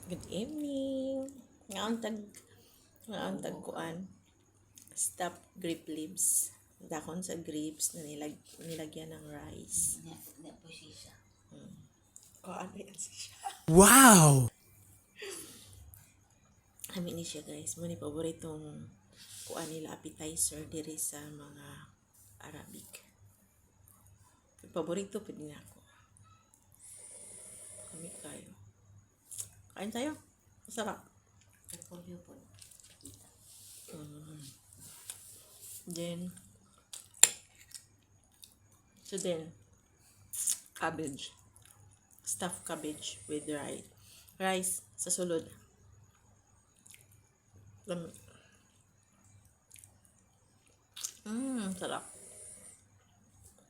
Good evening. Ngaon tag kuan. Stuffed grape leaves. Dakon sa grapes na nilagyan ng rice. Na po siya. Kuan yan siya. Wow! Kami ni siya guys. Muna paboritong kuan nila appetizer diri sa mga Arabic. Paborito pa din ako. Kami kayo. Kain tayo. Masarap. Repolyo po. Then cabbage. Stuffed cabbage with rice. Rice sa sulod. Sarap.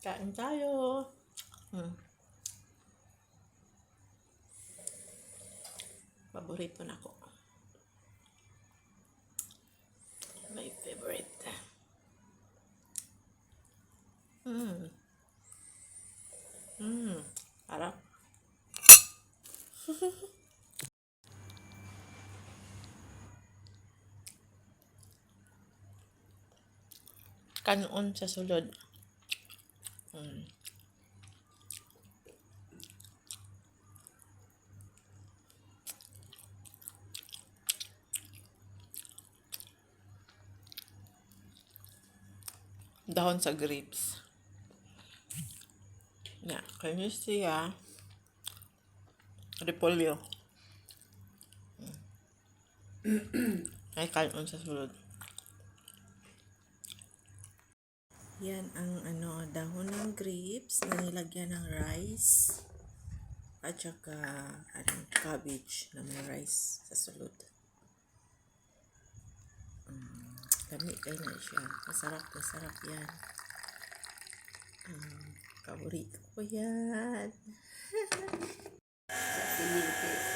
Kain tayo. Paborito na ko. My favorite. Sarap. Kanon sa sulod. Dahon sa grapes. Na, kanya siya. Repolyo. Ay, kanon sa sulod. Yan ang dahon ng grapes na nilagyan ng rice at saka cabbage na may rice sa sulod. Kami kayo na siya. Masarap yan. Paborito ko yan.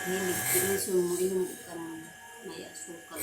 Nilig mo inom kang may asukal.